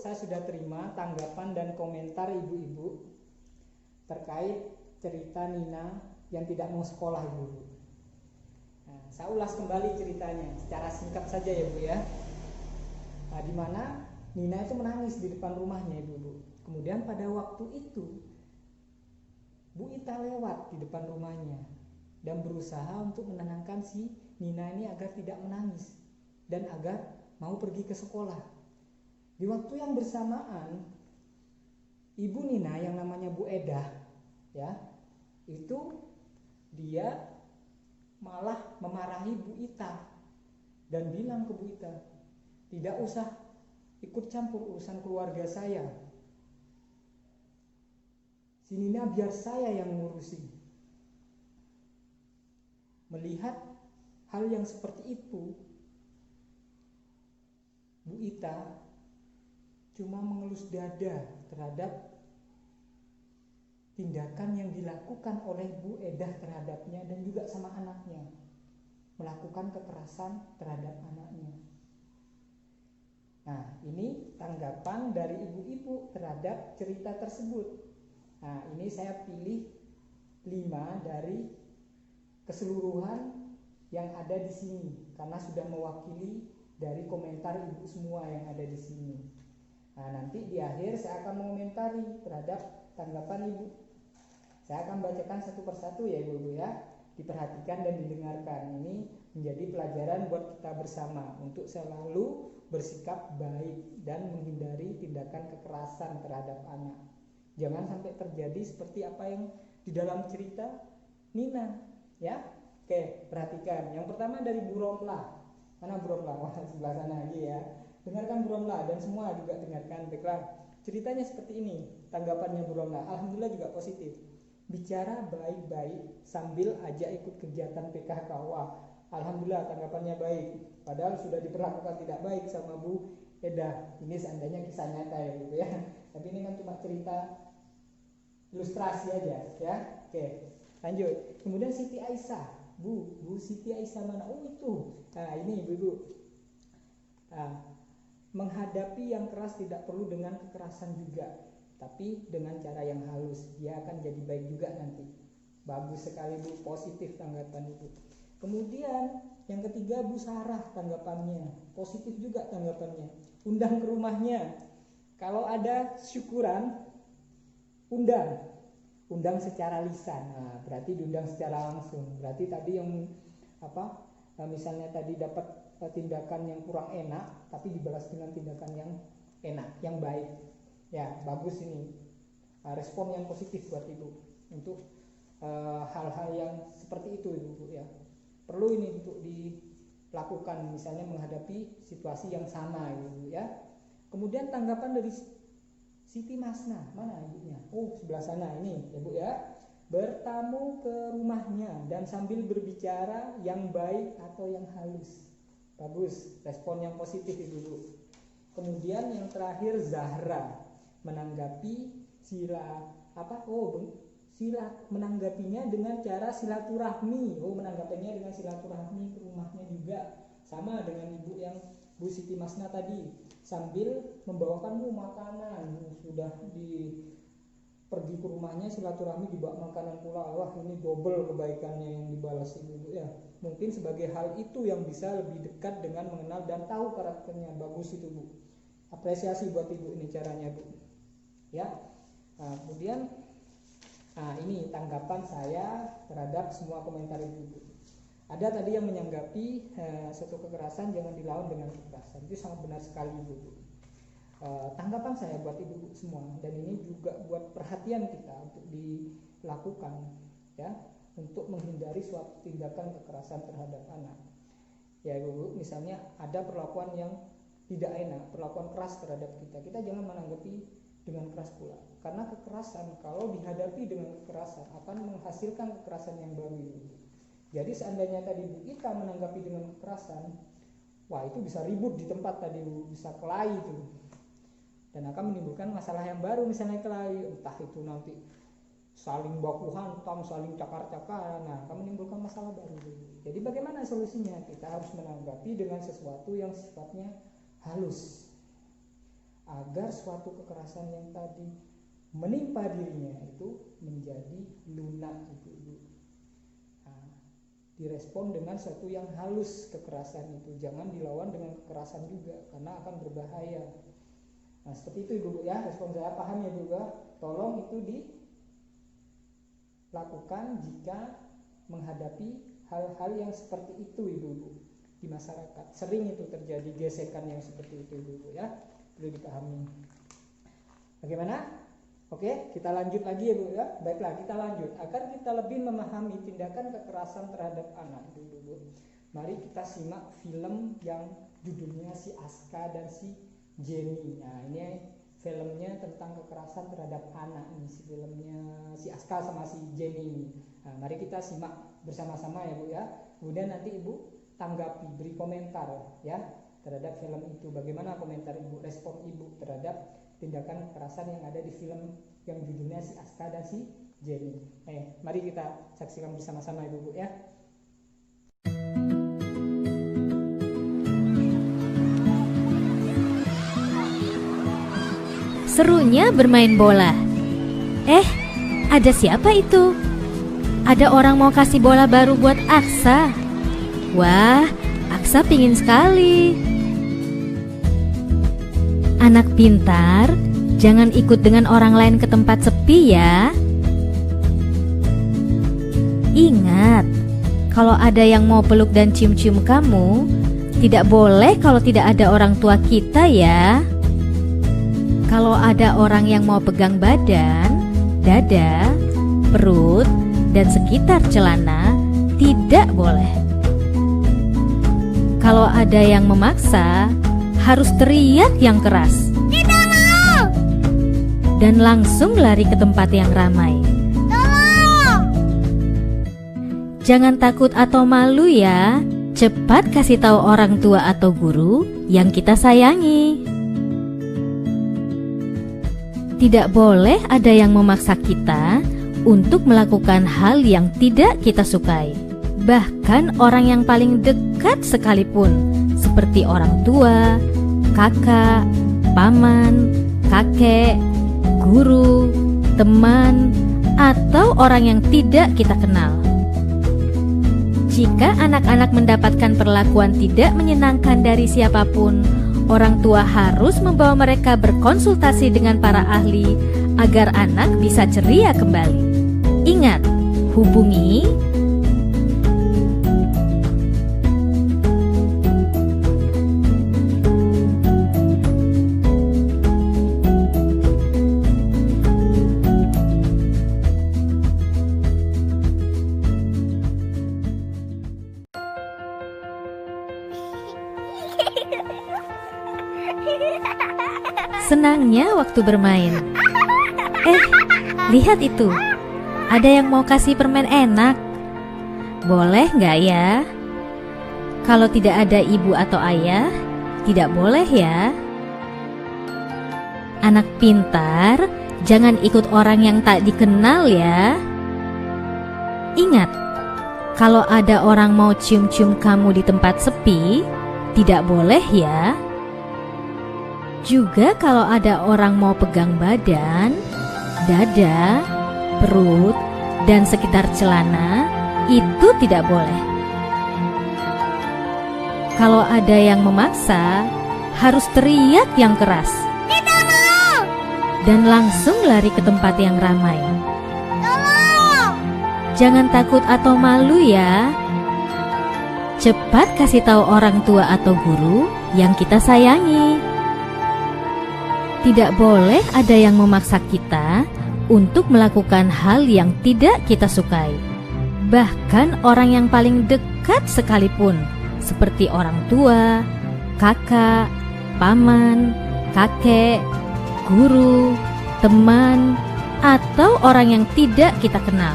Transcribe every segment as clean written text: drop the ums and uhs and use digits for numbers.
saya sudah terima tanggapan dan komentar ibu-ibu terkait cerita Nina yang tidak mau sekolah, ibu-ibu. Nah, saya ulas kembali ceritanya secara singkat saja ya Bu ya. Nah, di mana Nina itu menangis di depan rumahnya, ibu-ibu. Kemudian pada waktu itu Bu Ita lewat di depan rumahnya dan berusaha untuk menenangkan si Nina ini agar tidak menangis dan agar mau pergi ke sekolah. Di waktu yang bersamaan, ibu Nina yang namanya Bu Edah ya, itu dia malah memarahi Bu Ita dan bilang ke Bu Ita, tidak usah ikut campur urusan keluarga saya. Si Nina biar saya yang ngurusi. Melihat hal yang seperti itu, Bu Ita cuma mengelus dada terhadap tindakan yang dilakukan oleh Bu Edah terhadapnya dan juga sama anaknya, melakukan kekerasan terhadap anaknya. Nah, ini tanggapan dari ibu-ibu terhadap cerita tersebut. Nah, ini saya pilih 5 dari keseluruhan yang ada di sini karena sudah mewakili dari komentar ibu semua yang ada di sini. Nah, nanti di akhir saya akan mengomentari terhadap tanggapan ibu. Saya akan bacakan satu persatu ya ibu-ibu ya. Diperhatikan dan didengarkan. Ini menjadi pelajaran buat kita bersama untuk selalu bersikap baik dan menghindari tindakan kekerasan terhadap anak. Jangan sampai terjadi seperti apa yang di dalam cerita Nina ya. Oke, perhatikan. Yang pertama dari Bu Romla. Mana Bu Romla? Wah, sebelah sana lagi ya. Dengarkan Bu Romla dan semua juga dengarkan. Baiklah. Ceritanya seperti ini. Tanggapannya Bu Romla. Alhamdulillah juga positif. Bicara baik-baik sambil ajak ikut kegiatan PKK. Wah, alhamdulillah tanggapannya baik. Padahal sudah diperlakukan tidak baik sama Bu Edah. Ini seandainya kisah nyata ya gitu ya. Tapi ini kan cuma cerita ilustrasi aja ya. Oke, lanjut. Kemudian Siti Aisyah. Bu Siti Aisyah mana? Oh itu. Nah, ini ibu-ibu. Nah, menghadapi yang keras tidak perlu dengan kekerasan juga, tapi dengan cara yang halus. Dia akan jadi baik juga nanti. Bagus sekali Bu, positif tanggapan Ibu. Kemudian yang ketiga Bu Sarah tanggapannya, positif juga tanggapannya. Undang ke rumahnya. Kalau ada syukuran, undang secara lisan. Nah, berarti diundang secara langsung. Berarti tadi yang misalnya tadi dapat tindakan yang kurang enak, tapi dibalas dengan tindakan yang enak, yang baik. Ya, bagus ini. Respon yang positif buat Ibu untuk hal-hal yang seperti itu Ibu ya. Perlu ini untuk dilakukan misalnya menghadapi situasi yang sama Ibu ya. Kemudian tanggapan dari Siti Masna, mana ibunya? Oh, sebelah sana ini ya Bu ya. Bertamu ke rumahnya dan sambil berbicara yang baik atau yang halus. Bagus, respon yang positif Ibu. Kemudian yang terakhir Zahra menanggapi menanggapinya dengan cara silaturahmi. Oh, menanggapinya dengan silaturahmi ke rumahnya juga. Sama dengan ibu yang Bu Siti Masna tadi, sambil membawakan makanan. Sudah pergi ke rumahnya silaturahmi dibawa makanan pula. Wah, ini double kebaikannya yang dibalas ibu ya. Mungkin sebagai hal itu yang bisa lebih dekat dengan mengenal dan tahu karakternya. Bagus itu Bu. Apresiasi buat ibu ini caranya Bu. Ya. Nah, kemudian ini tanggapan saya terhadap semua komentar ibu. Ada tadi yang menanggapi suatu kekerasan jangan dilawan dengan kekerasan. Itu sangat benar sekali ibu. Tanggapan saya buat ibu semua, dan ini juga buat perhatian kita untuk dilakukan ya, untuk menghindari suatu tindakan kekerasan terhadap anak. Ya ibu, misalnya ada perlakuan yang tidak enak, perlakuan keras terhadap kita jangan menanggapi dengan keras pula. Karena kekerasan kalau dihadapi dengan kekerasan akan menghasilkan kekerasan yang baru. Jadi seandainya tadi Bu Ita menanggapi dengan kekerasan, wah itu bisa ribut di tempat tadi, bisa kelahi itu. Dan akan menimbulkan masalah yang baru, misalnya kelahi, entah itu nanti saling baku hantam, saling cakar-cakaran, nah akan menimbulkan masalah baru. Jadi bagaimana solusinya? Kita harus menanggapi dengan sesuatu yang sifatnya halus, agar suatu kekerasan yang tadi menimpa dirinya itu menjadi lunak Ibu. Direspon dengan sesuatu yang halus kekerasan itu, jangan dilawan dengan kekerasan juga karena akan berbahaya. Nah seperti itu Ibu ya, respon saya paham ya Ibu ya. Tolong itu dilakukan jika menghadapi hal-hal yang seperti itu Ibu di masyarakat. Sering itu terjadi gesekan yang seperti itu Ibu ya, perlu dipahami. Bagaimana? Oke, kita lanjut lagi ya Bu ya. Baiklah, kita lanjut. Agar kita lebih memahami tindakan kekerasan terhadap anak Ibu. Mari kita simak film yang judulnya Si Aska dan Si Jenny. Nah, ini filmnya tentang kekerasan terhadap anak ini, si filmnya Si Aska sama Si Jenny ini. Nah, mari kita simak bersama-sama ya Bu ya. Kemudian nanti Ibu tanggapi, beri komentar ya terhadap film itu. Bagaimana komentar Ibu, respon Ibu terhadap tindakan kekerasan yang ada di film yang judulnya Si Aska dan Si Jenny. Mari kita saksikan bersama-sama Ibu ya. Serunya bermain bola. Ada siapa itu? Ada orang mau kasih bola baru buat Aksa. Wah, Aksa pingin sekali. Anak pintar, jangan ikut dengan orang lain ke tempat sepi ya. Ingat, kalau ada yang mau peluk dan cium-cium kamu, tidak boleh kalau tidak ada orang tua kita ya. Kalau ada orang yang mau pegang badan, dada, perut, dan sekitar celana, tidak boleh. Kalau ada yang memaksa, harus teriak yang keras. Tidak mau! Dan langsung lari ke tempat yang ramai. Tolong! Jangan takut atau malu ya. Cepat kasih tahu orang tua atau guru yang kita sayangi. Tidak boleh ada yang memaksa kita untuk melakukan hal yang tidak kita sukai. Bahkan orang yang paling dekat sekalipun, seperti orang tua, kakak, paman, kakek, guru, teman, atau orang yang tidak kita kenal. Jika anak-anak mendapatkan perlakuan tidak menyenangkan dari siapapun, orang tua harus membawa mereka berkonsultasi dengan para ahli agar anak bisa ceria kembali. Ingat, hubungi senangnya waktu bermain. Lihat itu. Ada yang mau kasih permen enak. Boleh nggak ya? Kalau tidak ada ibu atau ayah, tidak boleh ya. Anak pintar, jangan ikut orang yang tak dikenal ya. Ingat, kalau ada orang mau cium-cium kamu di tempat sepi, tidak boleh ya. Juga kalau ada orang mau pegang badan, dada, perut, dan sekitar celana, itu tidak boleh. Kalau ada yang memaksa, harus teriak yang keras. Tidak mau! Dan langsung lari ke tempat yang ramai. Tolong! Jangan takut atau malu ya. Cepat kasih tahu orang tua atau guru yang kita sayangi. Tidak boleh ada yang memaksa kita untuk melakukan hal yang tidak kita sukai. Bahkan orang yang paling dekat sekalipun, seperti orang tua, kakak, paman, kakek, guru, teman, atau orang yang tidak kita kenal.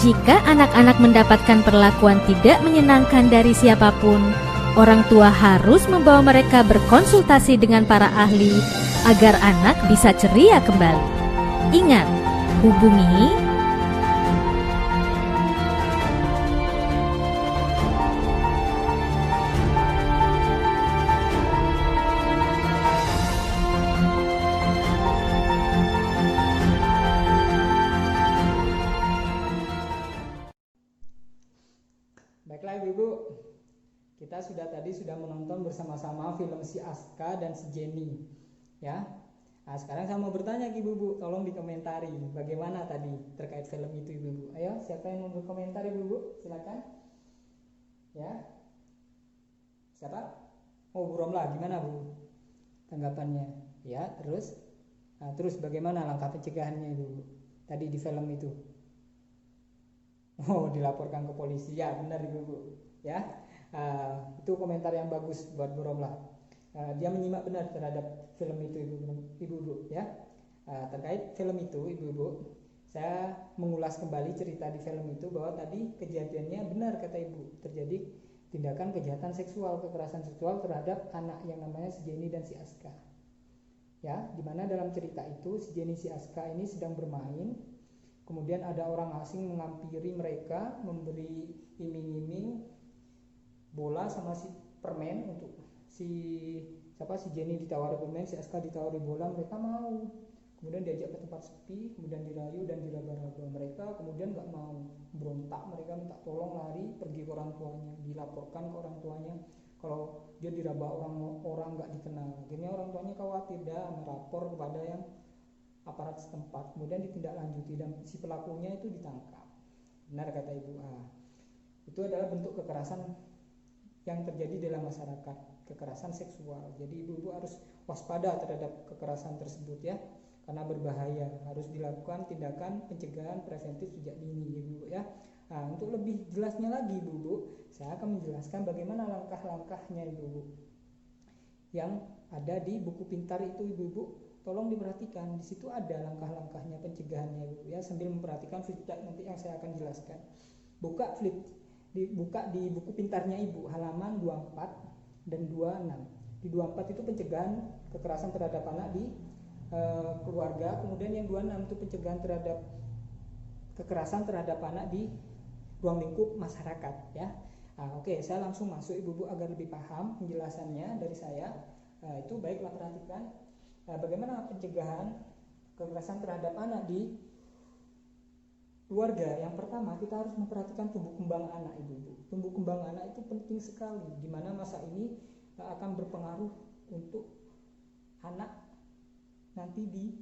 Jika anak-anak mendapatkan perlakuan tidak menyenangkan dari siapapun, orang tua harus membawa mereka berkonsultasi dengan para ahli agar anak bisa ceria kembali. Ingat, hubungi Kita tadi sudah menonton bersama-sama film si Aska dan si Jenny, ya. Nah, sekarang saya mau bertanya ke Ibu-ibu, tolong dikomentari bagaimana tadi terkait film itu Ibu-ibu. Ayo, siapa yang mau berkomentar Ibu-ibu? Silakan. Ya. Siapa? Oh, Bu Romla, gimana Bu tanggapannya? Ya, terus. Nah, terus bagaimana langkah pencegahannya Ibu tadi di film itu? Oh, dilaporkan ke polisi. Ya, benar Ibu-ibu. Ya. Itu komentar yang bagus buat Bu Romla. Dia menyimak benar terhadap film itu Ibu-ibu, ya. Terkait film itu Ibu-ibu, saya mengulas kembali cerita di film itu bahwa tadi kejadiannya benar kata Ibu, terjadi tindakan kejahatan seksual, kekerasan seksual terhadap anak yang namanya si Jenny dan si Aska. Ya, dimana dalam cerita itu si Jenny si Aska ini sedang bermain, kemudian ada orang asing menghampiri mereka, memberi iming-iming bola sama si permen untuk si Jenny ditawari permen, si Aska ditawari bola, mereka mau. Kemudian diajak ke tempat sepi, kemudian dirayu dan diraba-raba. Mereka kemudian nggak mau, berontak, mereka minta tolong, lari pergi ke orang tuanya, dilaporkan ke orang tuanya kalau dia diraba orang nggak dikenal. Akhirnya orang tuanya khawatir, dah merapor kepada yang aparat setempat, kemudian ditindaklanjuti dan si pelakunya itu ditangkap. Benar kata Ibu. Itu adalah bentuk kekerasan yang terjadi dalam masyarakat, kekerasan seksual. Jadi ibu-ibu harus waspada terhadap kekerasan tersebut, ya, karena berbahaya. Harus dilakukan tindakan pencegahan preventif sejak dini, ibu-ibu, ya. Nah, untuk lebih jelasnya lagi ibu-ibu, saya akan menjelaskan bagaimana langkah-langkahnya ibu-ibu yang ada di buku pintar itu ibu-ibu. Tolong diperhatikan, di situ ada langkah-langkahnya pencegahannya ibu, ya, sambil memperhatikan flipchart nanti yang saya akan jelaskan. Dibuka di buku pintarnya Ibu, halaman 24 dan 26. Di 24 itu pencegahan kekerasan terhadap anak di keluarga, kemudian yang 26 itu pencegahan terhadap kekerasan terhadap anak di ruang lingkup masyarakat, ya. Oke, saya langsung masuk ibu-ibu agar lebih paham penjelasannya dari saya. Itu baiklah, perhatikan bagaimana pencegahan kekerasan terhadap anak di keluarga. Yang pertama, kita harus memperhatikan tumbuh kembang anak ibu-ibu. Tumbuh kembang anak itu penting sekali, di mana masa ini akan berpengaruh untuk anak nanti di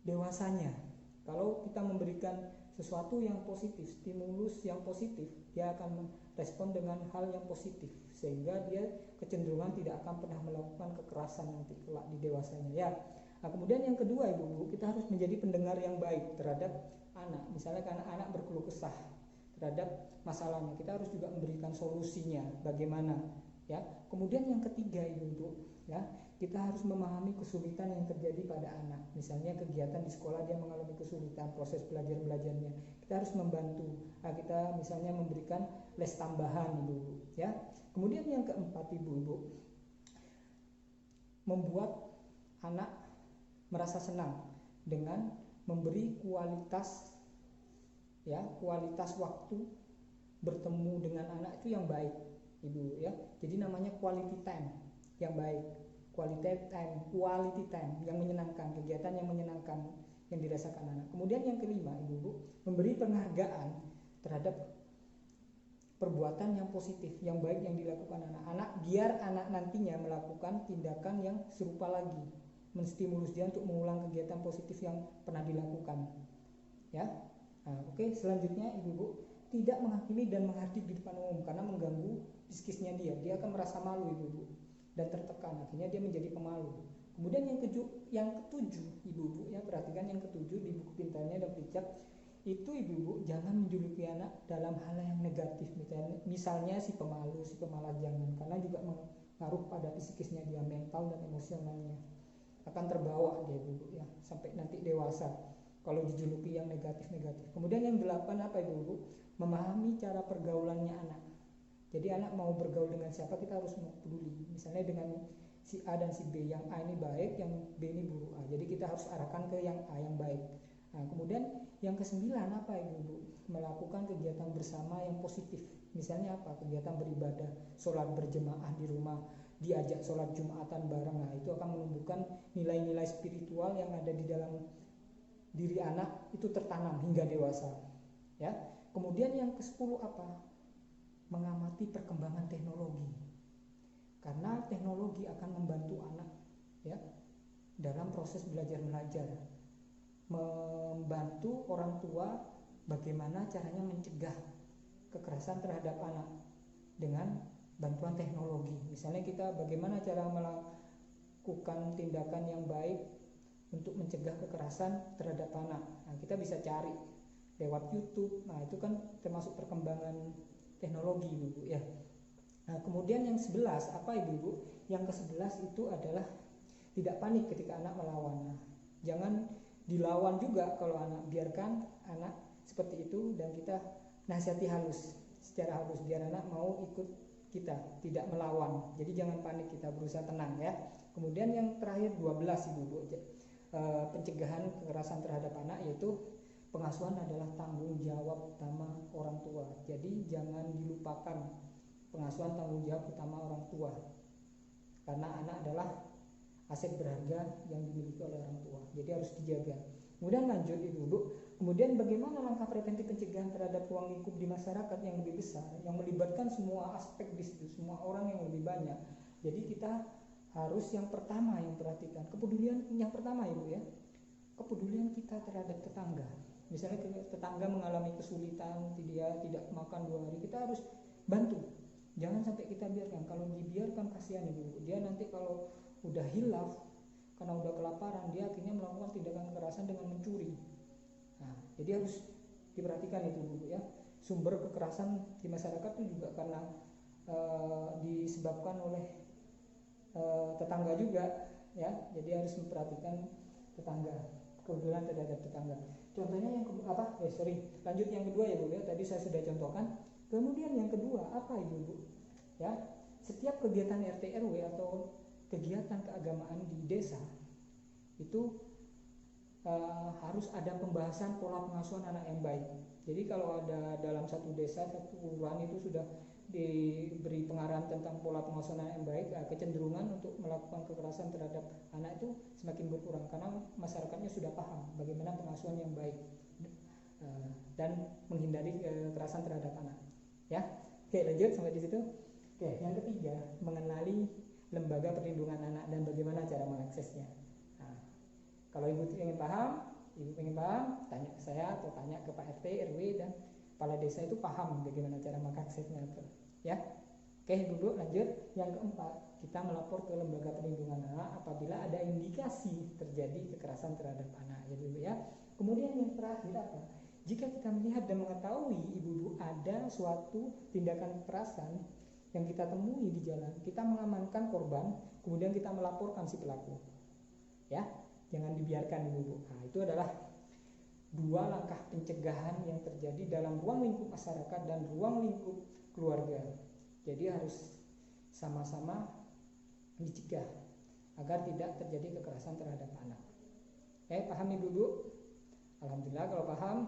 dewasanya. Kalau kita memberikan sesuatu yang positif, stimulus yang positif, dia akan merespon dengan hal yang positif, sehingga dia kecenderungan tidak akan pernah melakukan kekerasan nanti kelak di dewasanya, ya. Nah, kemudian yang kedua ibu-ibu, kita harus menjadi pendengar yang baik terhadap anak. Misalnya karena anak berkeluh kesah terhadap masalahnya, kita harus juga memberikan solusinya bagaimana, ya. Kemudian yang ketiga ibu-ibu, ya, kita harus memahami kesulitan yang terjadi pada anak. Misalnya kegiatan di sekolah dia mengalami kesulitan, proses belajarnya, kita harus membantu. Kita misalnya memberikan les tambahan ibu-ibu, ya. Kemudian yang keempat ibu-ibu, membuat anak merasa senang dengan memberi kualitas waktu bertemu dengan anak itu yang baik ibu, ya. Jadi namanya quality time yang baik, quality time yang menyenangkan, kegiatan yang menyenangkan yang dirasakan anak. Kemudian yang kelima ibu, memberi penghargaan terhadap perbuatan yang positif, yang baik yang dilakukan anak-anak, biar anak nantinya melakukan tindakan yang serupa lagi, menstimulus dia untuk mengulang kegiatan positif yang pernah dilakukan, ya. Oke, selanjutnya ibu-ibu, tidak menghakimi dan menghardik di depan umum karena mengganggu psikisnya dia akan merasa malu ibu-ibu dan tertekan, akhirnya dia menjadi pemalu. Kemudian yang ketujuh ibu-ibu, ya, perhatikan yang ketujuh di buku pintarnya dan pijak itu ibu-ibu, jangan menjuluki anak dalam hal yang negatif, misalnya si pemalu, si pemalas, jangan, karena juga mengaruh pada psikisnya dia, mental dan emosionalnya akan terbawa dia ibu-ibu, ya, sampai nanti dewasa kalau dijuluki yang negatif-negatif. Kemudian yang 8 apa ibu-ibu? Memahami cara pergaulannya anak. Jadi anak mau bergaul dengan siapa kita harus peduli. Misalnya dengan si A dan si B, yang A ini baik, yang B ini buruk. Jadi kita harus arahkan ke yang A yang baik. Kemudian yang ke-9 apa ibu-ibu? Melakukan kegiatan bersama yang positif. Misalnya apa? Kegiatan beribadah, sholat berjemaah di rumah, diajak sholat Jumatan bareng. Itu akan menumbuhkan nilai-nilai spiritual yang ada di dalam diri anak itu tertanam hingga dewasa, ya. Kemudian yang ke-10 apa? mengamati perkembangan teknologi, karena teknologi akan membantu anak ya dalam proses belajar mengajar, membantu orang tua bagaimana caranya mencegah kekerasan terhadap anak dengan bantuan teknologi. Misalnya kita bagaimana cara melakukan tindakan yang baik untuk mencegah kekerasan terhadap anak. Nah, kita bisa cari lewat YouTube. Nah, itu kan termasuk perkembangan teknologi, Ibu ya. Nah, kemudian yang 11 apa Ibu? Yang ke-11 itu adalah tidak panik ketika anak melawan. Nah, jangan dilawan juga kalau anak, biarkan anak seperti itu dan kita nasihati halus, secara halus biar anak mau ikut kita, tidak melawan. Jadi jangan panik, kita berusaha tenang ya. Kemudian yang terakhir 12 Ibu, pencegahan kekerasan terhadap anak, yaitu pengasuhan adalah tanggung jawab utama orang tua. Jadi jangan dilupakan pengasuhan tanggung jawab utama orang tua, karena anak adalah aset berharga yang dimiliki oleh orang tua, jadi harus dijaga. Kemudian lanjut Ibu, kemudian bagaimana langkah preventif pencegahan terhadap ruang lingkup di masyarakat yang lebih besar, yang melibatkan semua aspek di situ, semua orang yang lebih banyak. Jadi kita harus yang pertama yang perhatikan, kepedulian yang pertama Ibu ya, kepedulian kita terhadap tetangga. Misalnya tetangga mengalami kesulitan, dia tidak makan 2 hari, kita harus bantu. Jangan sampai kita biarkan. Kalau dibiarkan kasihan Ibu, dia nanti kalau udah hilaf karena udah kelaparan, dia akhirnya melakukan tindakan kekerasan dengan mencuri. Nah, jadi harus diperhatikan itu Bu ya. Sumber kekerasan di masyarakat itu juga karena disebabkan oleh tetangga juga ya. Jadi harus memperhatikan tetangga, kepedulian terhadap tetangga. Contohnya yang lanjut yang kedua ya Bu ya. Tadi saya sudah contohkan. Kemudian yang kedua apa Ibu ya? Setiap kegiatan RT RW atau kegiatan keagamaan di desa itu harus ada pembahasan pola pengasuhan anak yang baik. Jadi kalau ada dalam satu desa, satu kelurahan itu sudah diberi pengarahan tentang pola pengasuhan anak yang baik, kecenderungan untuk melakukan kekerasan terhadap anak itu semakin berkurang karena masyarakatnya sudah paham bagaimana pengasuhan yang baik dan menghindari kekerasan terhadap anak. Ya, oke lanjut sampai di situ. Oke, yang ketiga mengenali lembaga perlindungan anak dan bagaimana cara mengaksesnya. Nah, kalau Ibu ingin paham, tanya ke saya atau tanya ke Pak RT, RW dan kepala desa itu paham bagaimana cara mengaksesnya itu. Ya, oke Ibu lanjut. Yang keempat, kita melapor ke lembaga perlindungan anak apabila ada indikasi terjadi kekerasan terhadap anak. Ya Ibu ya. Kemudian yang terakhir apa? Jika kita melihat dan mengetahui Ibu ada suatu tindakan kekerasan yang kita temui di jalan, kita mengamankan korban, kemudian kita melaporkan si pelaku. Ya, jangan dibiarkan Ibu. Nah, itu adalah 2 langkah pencegahan yang terjadi dalam ruang lingkup masyarakat dan ruang lingkup keluarga. Jadi harus sama-sama dicegah agar tidak terjadi kekerasan terhadap anak. Paham Ibu? Alhamdulillah kalau paham.